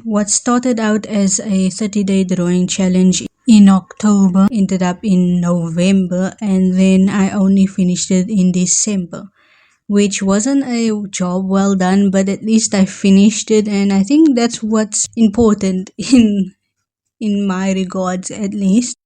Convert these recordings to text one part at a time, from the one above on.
What started out as a 30-day drawing challenge in October ended up in November, and then I only finished it in December, which wasn't a job well done, but at least I finished it, and I think that's what's important in my regards at least.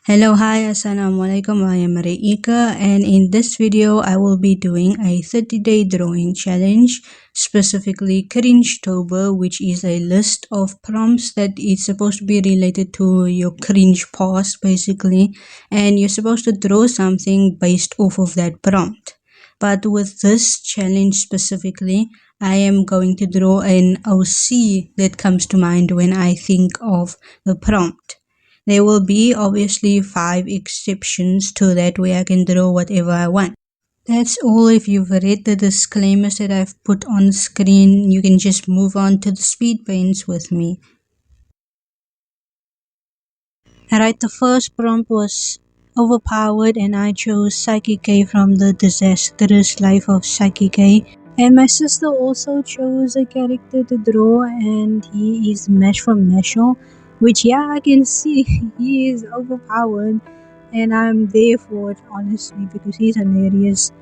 Hello, hi, assalamualaikum. I am Reika, and in this video, I will be doing a 30-day drawing challenge, specifically Cringetober, which is a list of prompts that is supposed to be related to your cringe past, basically, and you're supposed to draw something based off of that prompt. But with this challenge specifically, I am going to draw an OC that comes to mind when I think of the prompt. There will be obviously 5 exceptions to that where I can draw whatever I want. That's all. If you've read the disclaimers that I've put on screen, you can just move on to the speed paints with me. Alright, the first prompt was overpowered, and I chose Psyche K from the Disastrous Life of Psyche K. And my sister also chose a character to draw, and he is Mesh from Meshal, which, yeah, I can see he is overpowered, and I'm there for it, honestly, because he's hilarious.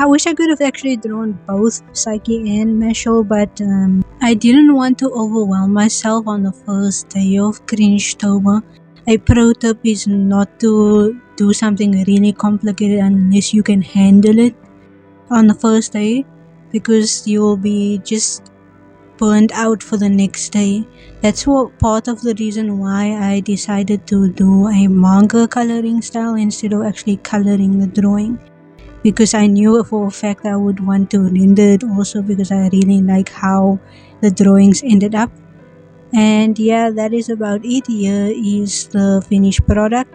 I wish I could have actually drawn both Psyche and Meshal, but I didn't want to overwhelm myself on the first day of Cringetober. A pro tip is not to do something really complicated unless you can handle it on the first day, because you'll be just burned out for the next day. That's what part of the reason why I decided to do a manga coloring style instead of actually coloring the drawing, because I knew for a fact I would want to render it also, because I really like how the drawings ended up. And yeah, that is about it. Here is the finished product,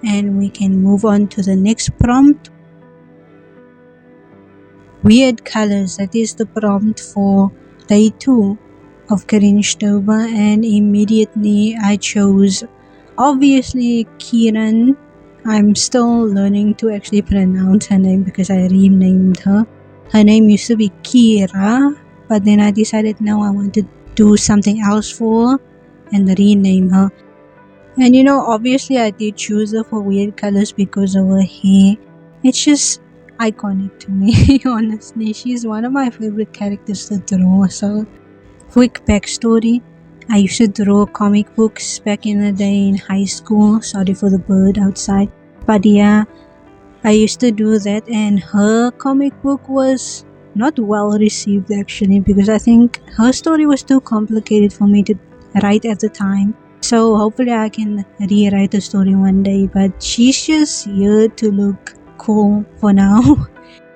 and we can move on to the next prompt. Weird colors, that is the prompt for day 2 of Cringetober, and immediately I chose obviously Kiran. I'm still learning to actually pronounce her name because I renamed her. Her name used to be Kira, but then I decided now I want to do something else for her and rename her. And obviously I did choose her for weird colors because of her hair. It's just iconic to me. Honestly, she's one of my favorite characters to draw. So, quick backstory: I used to draw comic books back in the day in high school. Sorry for the bird outside, but yeah, I used to do that, and her comic book was not well received actually, because I think her story was too complicated for me to write at the time. So hopefully I can rewrite the story one day, but she's just here to look cool for now.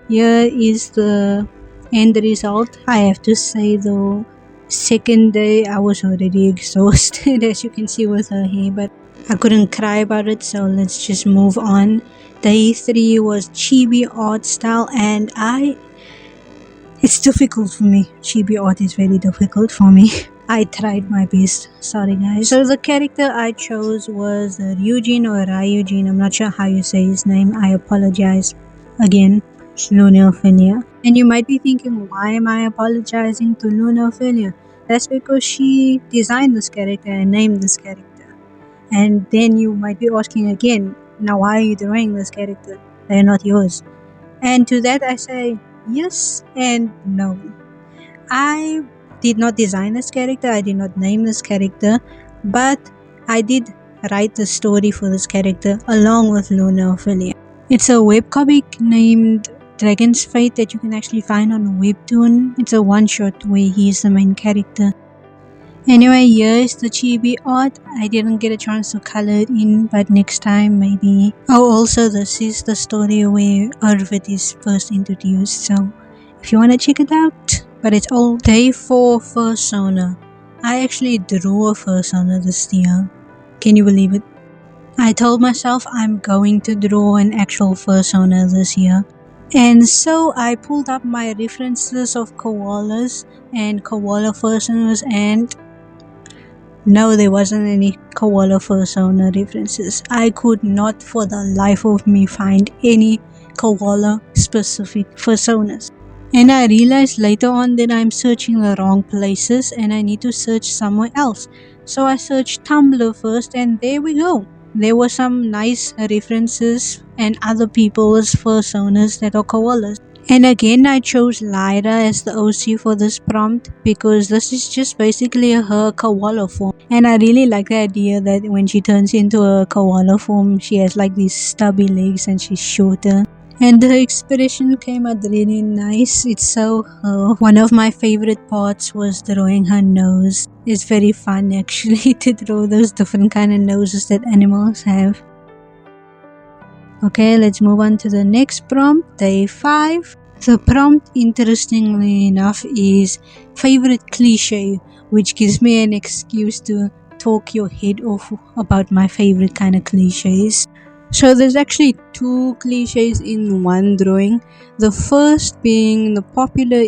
Here is the end result. I have to say though, second day I was already exhausted as you can see with her hair, but I couldn't cry about it, so let's just move on. Day 3 was chibi art style, and it's difficult for me. Chibi art is very difficult for me. I tried my best. Sorry guys. So the character I chose was Ryujin or Ryujin. I'm not sure how you say his name. I apologize. Again, Lunophilia. And you might be thinking, why am I apologizing to Lunophilia? That's because she designed this character and named this character. And then you might be asking again, now why are you drawing this character? They're not yours. And to that I say, yes and no. I did not design this character, I did not name this character, but I did write the story for this character along with Lunophilia. It's a webcomic named Dragon's Fate that you can actually find on webtoon. It's a one-shot where he's the main character. Anyway, here's the chibi art. I didn't get a chance to color it in, but next time maybe. Oh, also this is the story where Arvid is first introduced, so if you want to check it out. But it's all day 4 Fursona. I actually drew a Fursona this year. Can you believe it? I told myself I'm going to draw an actual Fursona this year. And so I pulled up my references of koalas and koala Fursonas, and no, there wasn't any koala Fursona references. I could not for the life of me find any koala specific personas. And I realized later on that I'm searching the wrong places and I need to search somewhere else. So I searched Tumblr first, and there we go. There were some nice references and other people's personas that are koalas. And again, I chose Lyra as the OC for this prompt because this is just basically her koala form. And I really like the idea that when she turns into a koala form, she has like these stubby legs and she's shorter. And the expression came out really nice. It's so her. One of my favorite parts was drawing her nose. It's very fun actually to draw those different kind of noses that animals have. Okay, let's move on to the next prompt, day 5. The prompt, interestingly enough, is favorite cliche, which gives me an excuse to talk your head off about my favorite kind of cliches. So there's actually 2 cliches in one drawing. The first being the popular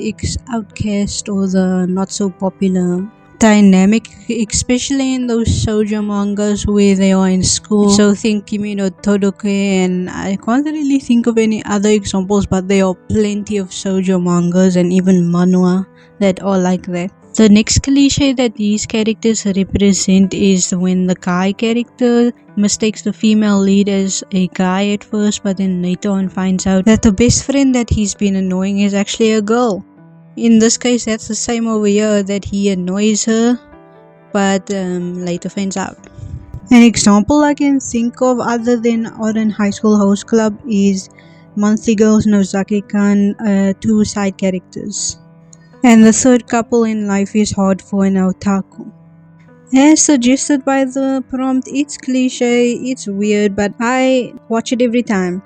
outcast or the not so popular dynamic, especially in those shoujo mangas where they are in school. So think Kimi no Todoke, and I can't really think of any other examples, but there are plenty of shoujo mangas and even manhwa that are like that. The next cliche that these characters represent is when the guy character mistakes the female lead as a guy at first, but then later on finds out that the best friend that he's been annoying is actually a girl. In this case, that's the same over here, that he annoys her, but later finds out. An example I can think of other than Oran High School Host Club is Monthly Girls Nozaki-kan, 2 side characters. And the third couple in Life is Hard for an Otaku. As suggested by the prompt, it's cliche, it's weird, but I watch it every time.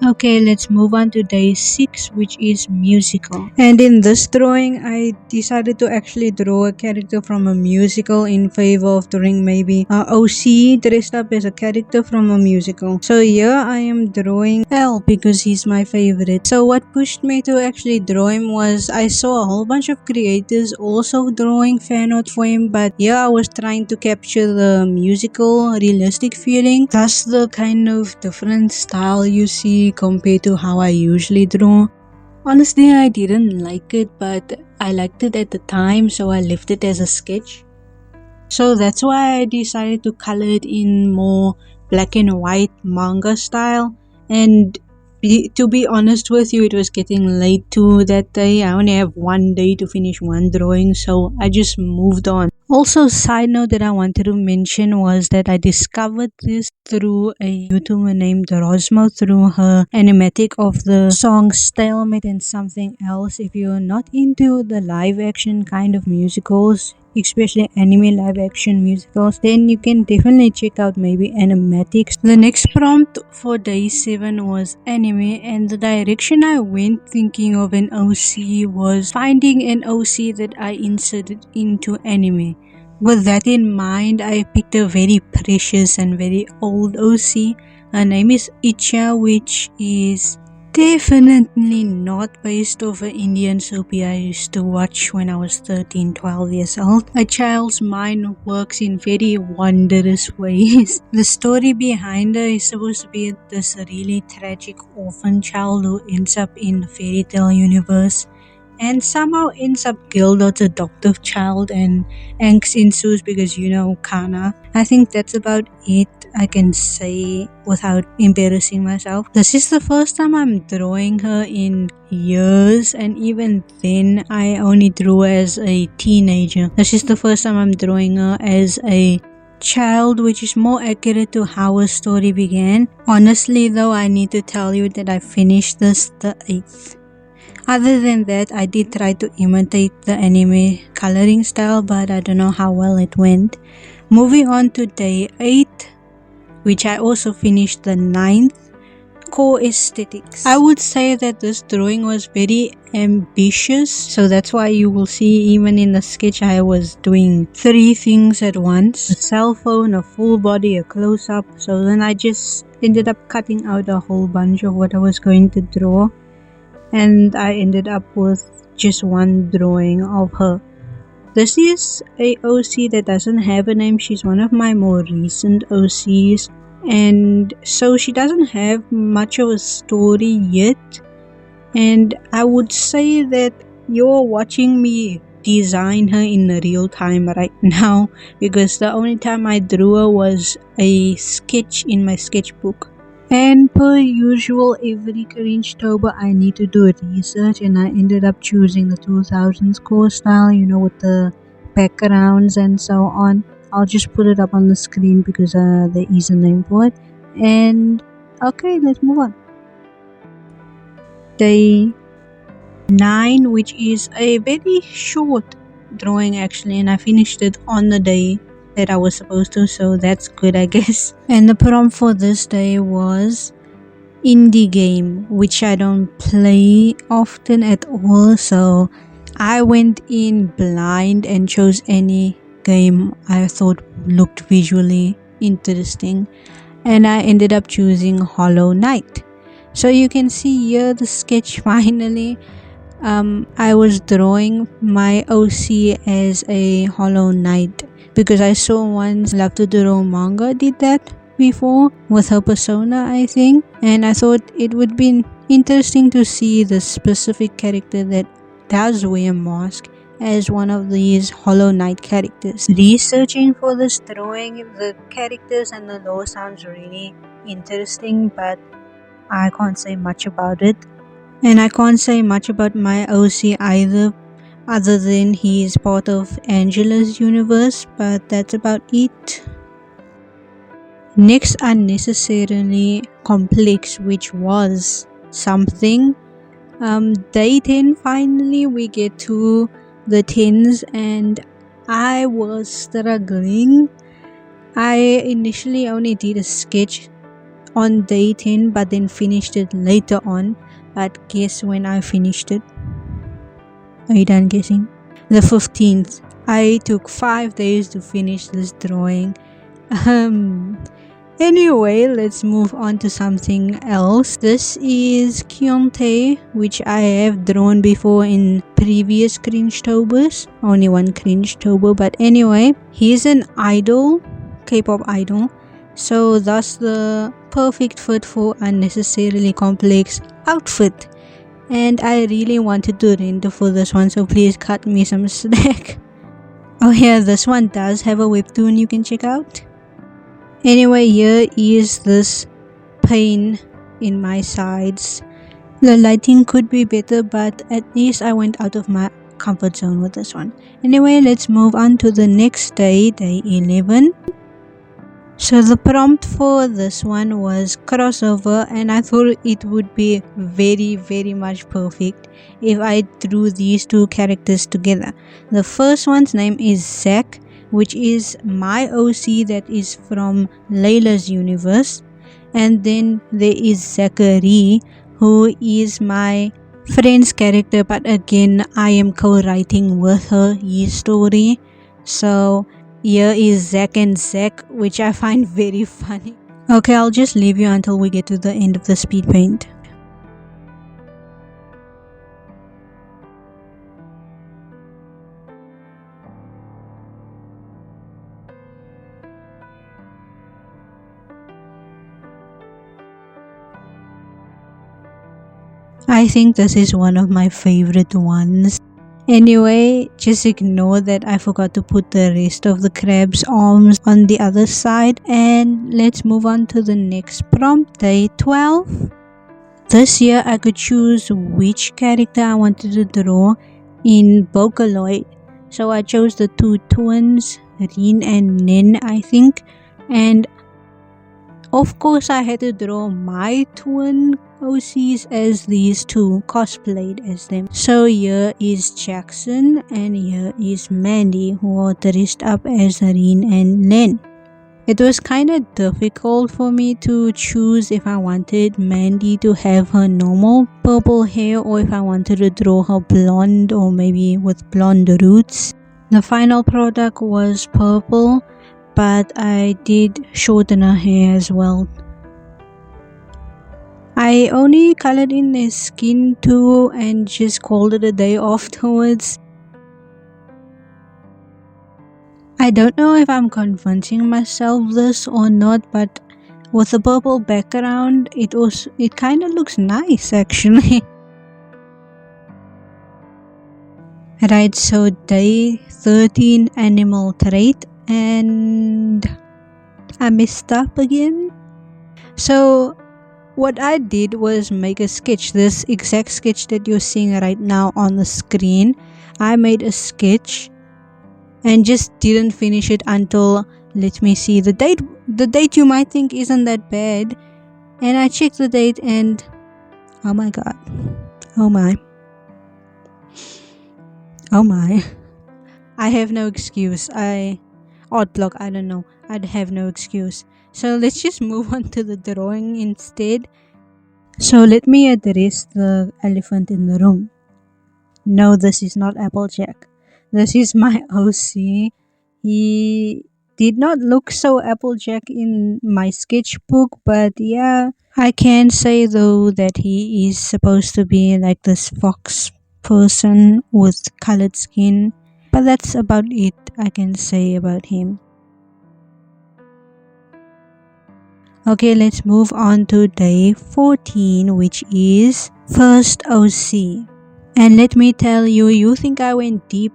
Okay, let's move on to day 6, which is musical. And in this drawing, I decided to actually draw a character from a musical in favor of drawing maybe OC dressed up as a character from a musical. So here I am drawing L because he's my favorite. So what pushed me to actually draw him was I saw a whole bunch of creators also drawing fan art for him, but here I was trying to capture the musical realistic feeling, thus the kind of different style you see compared to how I usually draw. Honestly, I didn't like it, but I liked it at the time, so I left it as a sketch. So that's why I decided to color it in more black and white manga style. And to be honest with you, it was getting late too that day. I only have 1 day to finish one drawing, so I just moved on. Also, side note that I wanted to mention was that I discovered this through a YouTuber named Rosmo through her animatic of the song Stalemate and Something Else. If you're not into the live action kind of musicals, especially anime live action musicals, then you can definitely check out maybe animatics. The next prompt for day 7 was anime, and the direction I went thinking of an OC was finding an OC that I inserted into anime. With that in mind, I picked a very precious and very old OC. Her name is Icha, which is definitely not based off an Indian soapy I used to watch when I was 13-12 years old. A child's mind works in very wondrous ways. The story behind her is supposed to be this really tragic orphan child who ends up in the fairy tale universe and somehow ends up Gildart's adoptive child, and angst ensues because Kana. I think that's about it I can say without embarrassing myself. This is the first time I'm drawing her in years, and even then I only drew as a teenager. This is the first time I'm drawing her as a child, which is more accurate to how her story began. Honestly though, I need to tell you that I finished this the 8th. Other than that, I did try to imitate the anime coloring style, but I don't know how well it went. Moving on to day 8, which I also finished the 9th, core aesthetics. I would say that this drawing was very ambitious, so that's why you will see even in the sketch I was doing 3 things at once: a cell phone, a full body, a close-up. So then I just ended up cutting out a whole bunch of what I was going to draw, and I ended up with just one drawing of her. This is a OC that doesn't have a name. She's one of my more recent OCs. and so she doesn't have much of a story yet. And I would say that you're watching me design her in real time right now, because the only time I drew her was a sketch in my sketchbook. And per usual, every Cringetober I need to do research, and I ended up choosing the 2000s core style, with the backgrounds and so on. I'll just put it up on the screen because there is a name for it. And okay, let's move on. Day 9, which is a very short drawing actually, and I finished it on the day that I was supposed to, so that's good, I guess. And the prompt for this day was indie game, which I don't play often at all, so I went in blind and chose any game I thought looked visually interesting, and I ended up choosing Hollow Knight. So you can see here the sketch finally. I was drawing my OC as a Hollow Knight because I saw once Love to Draw Manga did that before with her persona, I think, and I thought it would be interesting to see the specific character that does wear a mask as one of these Hollow Knight characters. Researching for this drawing, the characters and the lore sounds really interesting, but I can't say much about it. And I can't say much about my OC either, other than he is part of Angela's universe, but that's about it. Next, unnecessarily complex, which was something. Day 10, finally we get to the 10s, and I was struggling. I initially only did a sketch on day 10, but then finished it later on. But guess when I finished it? Are you done guessing? The 15th. I took 5 days to finish this drawing. Anyway, let's move on to something else. This is Kyontae, which I have drawn before in previous Cringetobers. Only one Cringetober, but anyway, he's an idol, K-pop idol. So thus the perfect fit for unnecessarily complex outfit. And I really wanted to render for this one, so please cut me some slack. Oh yeah, this one does have a webtoon you can check out. Anyway, here is this pain in my sides. The lighting could be better, but at least I went out of my comfort zone with this one. Anyway, let's move on to the next day, day 11. So the prompt for this one was crossover, and I thought it would be very much perfect if I drew these two characters together. The first one's name is Zack, which is my OC that is from Layla's universe, and then there is Zachary, who is my friend's character, but again I am co-writing with her his story. So here is Zack and Zack, which I find very funny. Okay, I'll just leave you until we get to the end of the speed paint. I think this is one of my favorite ones. Anyway, just ignore that I forgot to put the rest of the crab's arms on the other side, and let's move on to the next prompt, day 12. This year I could choose which character I wanted to draw in Vocaloid, so I chose the two twins, Rin and Nen, I think, and of course I had to draw my twin OCs as these two, cosplayed as them. So here is Jackson and here is Mandy, who are dressed up as Rin and Len. It was kinda difficult for me to choose if I wanted Mandy to have her normal purple hair or if I wanted to draw her blonde or maybe with blonde roots. The final product was purple, but I did shorten her hair as well. I only colored in their skin too and just called it a day afterwards. I don't know if I'm convincing myself this or not, but with the purple background. It kind of looks nice actually. Right, so day 13 animal trait, and I messed up again. So what I did was make a sketch, this exact sketch that you're seeing right now on the screen. I made a sketch and just didn't finish it until, let me see, the date. The date you might think isn't that bad, and I checked the date and oh my god, oh my, I have no excuse. Odd block, I don't know, I'd have no excuse. So let's just move on to the drawing instead. So let me address the elephant in the room. No, this is not Applejack. This is my OC. He did not look so Applejack in my sketchbook, but yeah, I can say though that he is supposed to be like this fox person with colored skin, but that's about it I can say about him. Okay, let's move on to day 14, which is first OC. And let me tell you, you think I went deep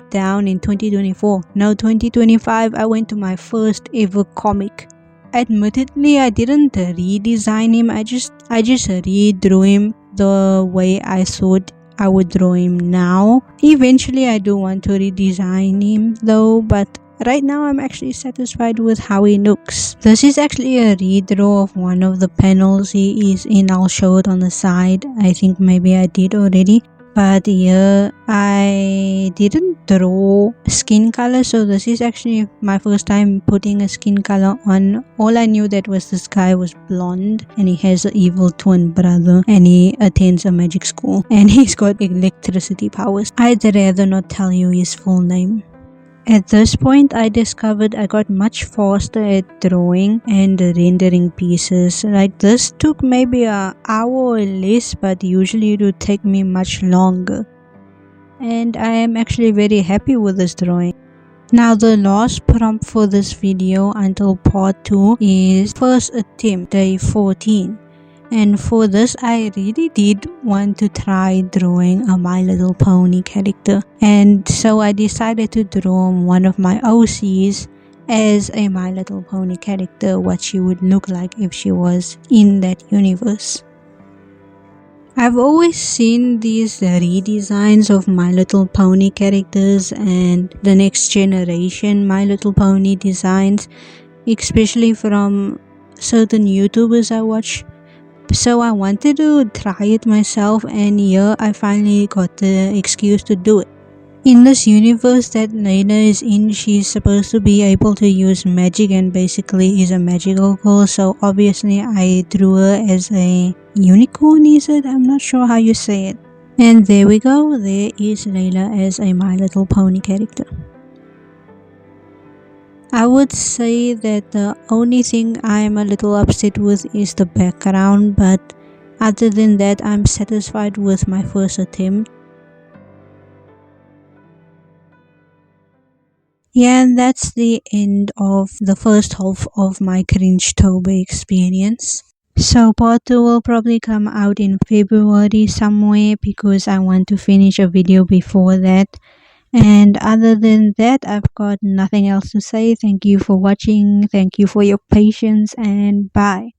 down in 2024. No, 2025 I went to my first ever comic. Admittedly, I didn't redesign him, I just redrew him the way I thought I would draw him now. Eventually I do want to redesign him though, but right now I'm actually satisfied with how he looks. This is actually a redraw of one of the panels he is in. I'll show it on the side. I think maybe I did already. But here I didn't draw skin color, so this is actually my first time putting a skin color on. All I knew that was this guy was blonde and he has an evil twin brother and he attends a magic school and he's got electricity powers. I'd rather not tell you his full name. At this point, I discovered I got much faster at drawing and rendering pieces. Like this took maybe an hour or less, but usually it would take me much longer. And I am actually very happy with this drawing. Now the last prompt for this video until part 2 is first attempt, day 14. And for this, I really did want to try drawing a My Little Pony character. And so I decided to draw one of my OCs as a My Little Pony character, what she would look like if she was in that universe. I've always seen these redesigns of My Little Pony characters and the next generation My Little Pony designs, especially from certain YouTubers I watch. So I wanted to try it myself, and here I finally got the excuse to do it. In this universe that Layla is in, she's supposed to be able to use magic and basically is a magical girl, so obviously I drew her as a unicorn, is it? I'm not sure how you say it. And there we go, there is Layla as a My Little Pony character. I would say that the only thing I'm a little upset with is the background, but other than that I'm satisfied with my first attempt. Yeah, and that's the end of the first half of my Cringetober experience. So part 2 will probably come out in February somewhere because I want to finish a video before that. And other than that, I've got nothing else to say. Thank you for watching. Thank you for your patience, and bye.